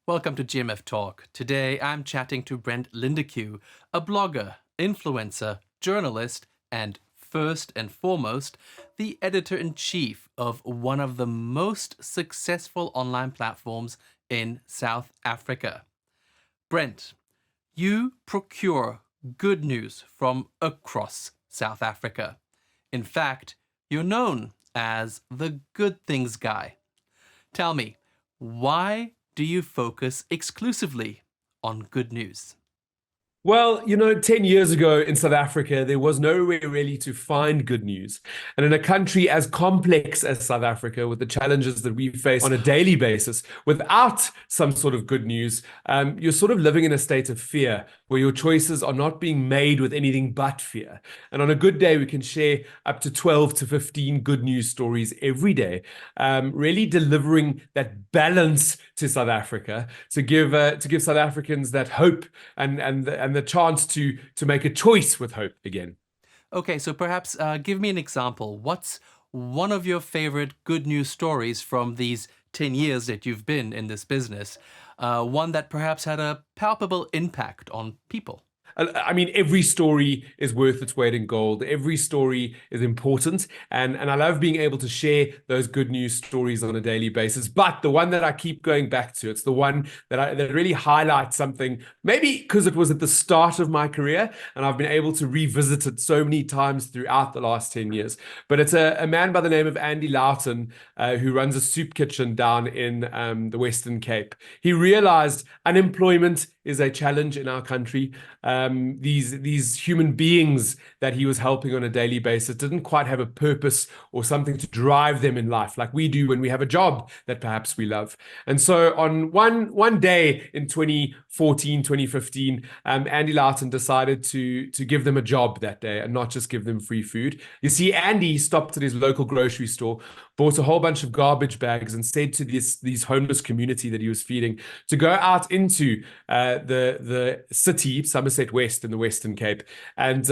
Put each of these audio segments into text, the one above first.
Welcome to GMF Talk. Today I'm chatting to Brent Lindeque, a blogger, influencer, journalist, and first and foremost, the editor-in-chief of one of the most successful online platforms in South Africa. Brent, you procure good news from across South Africa. In fact, you're known as the good things guy. Tell me, why do you focus exclusively on good news? Well, 10 years ago in South Africa, there was nowhere really to find good news. And in a country as complex as South Africa, with the challenges that we face on a daily basis, without some sort of good news, you're sort of living in a state of fear where your choices are not being made with anything but fear. And on a good day, we can share up to 12 to 15 good news stories every day, really delivering that balance to South Africa to give South Africans that hope and the chance to make a choice with hope again. Okay, so perhaps give me an example. What's one of your favorite good news stories from these 10 years that you've been in this business? One that perhaps had a palpable impact on people? I mean, every story is worth its weight in gold. Every story is important. And I love being able to share those good news stories on a daily basis. But the one that I keep going back to, it's the one that really highlights something, maybe because it was at the start of my career and I've been able to revisit it so many times throughout the last 10 years. But it's a man by the name of Andy Loughton, who runs a soup kitchen down in the Western Cape. He realized unemployment is a challenge in our country. These human beings that he was helping on a daily basis didn't quite have a purpose or something to drive them in life like we do when we have a job that perhaps we love. And so on one day in 2014, 2015, Andy Loughton decided to give them a job that day and not just give them free food. You see, Andy stopped at his local grocery store, bought a whole bunch of garbage bags and said to these homeless community that he was feeding to go out into the city, Somerset West in the Western Cape, and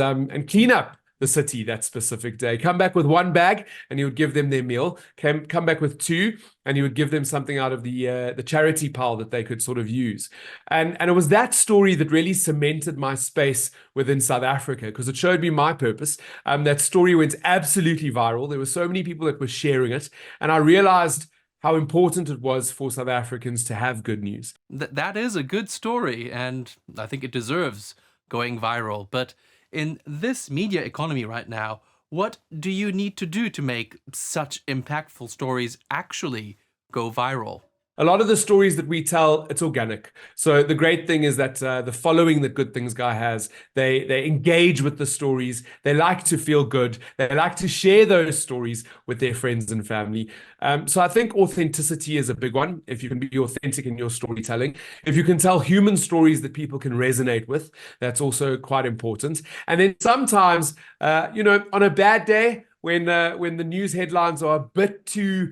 clean up the city that specific day. Come back with one bag, and he would give them their meal. Come back with two, and he would give them something out of the charity pile that they could sort of use. And it was that story that really cemented my space within South Africa because it showed me my purpose. That story went absolutely viral. There were so many people that were sharing it, and I realized how important it was for South Africans to have good news. That is a good story, and I think it deserves going viral. But in this media economy right now, what do you need to do to make such impactful stories actually go viral? A lot of the stories that we tell, it's organic. So the great thing is that the following that Good Things Guy has, they engage with the stories. They like to feel good. They like to share those stories with their friends and family. So I think authenticity is a big one. If you can be authentic in your storytelling, if you can tell human stories that people can resonate with, that's also quite important. And then sometimes, on a bad day, when the news headlines are a bit too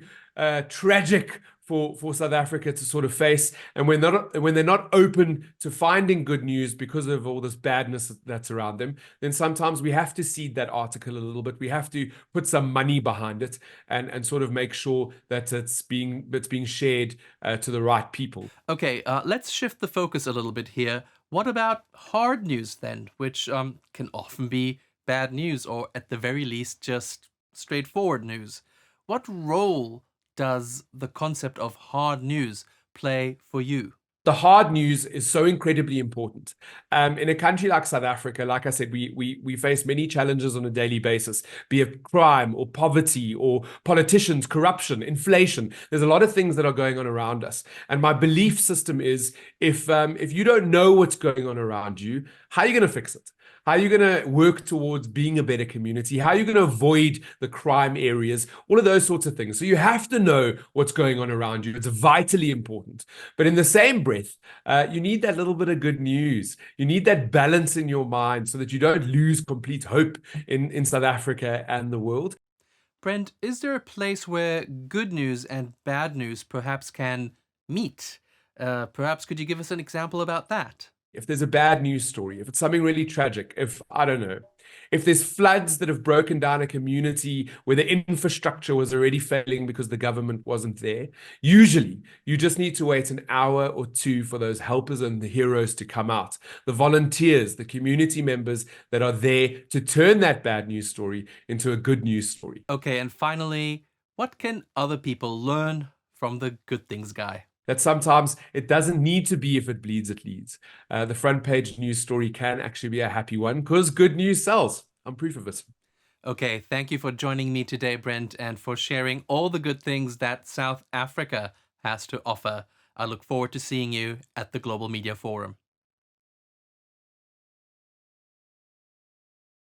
tragic for South Africa to sort of face, and when they're not open to finding good news because of all this badness that's around them, then sometimes we have to seed that article a little bit. We have to put some money behind it and sort of make sure that it's being shared to the right people. Okay, let's shift the focus a little bit here. What about hard news then, which can often be bad news or at the very least just straightforward news? What role does the concept of hard news play for you? The hard news is so incredibly important. In a country like South Africa, like I said, we face many challenges on a daily basis, be it crime or poverty or politicians, corruption, inflation. There's a lot of things that are going on around us. And my belief system is if you don't know what's going on around you, how are you going to fix it? How are you going to work towards being a better community? How are you going to avoid the crime areas? All of those sorts of things. So you have to know what's going on around you. It's vitally important. But in the same breath, you need that little bit of good news. You need that balance in your mind so that you don't lose complete hope in South Africa and the world. Brent, is there a place where good news and bad news perhaps can meet? Perhaps could you give us an example about that? If there's a bad news story, if it's something really tragic, if, I don't know, If there's floods that have broken down a community where the infrastructure was already failing because the government wasn't there, usually you just need to wait an hour or two for those helpers and the heroes to come out. The volunteers, the community members that are there to turn that bad news story into a good news story. Okay, and finally, what can other people learn from the good things guy? That sometimes it doesn't need to be if it bleeds, it leads. The front page news story can actually be a happy one because good news sells. I'm proof of it. Okay, thank you for joining me today, Brent, and for sharing all the good things that South Africa has to offer. I look forward to seeing you at the Global Media Forum.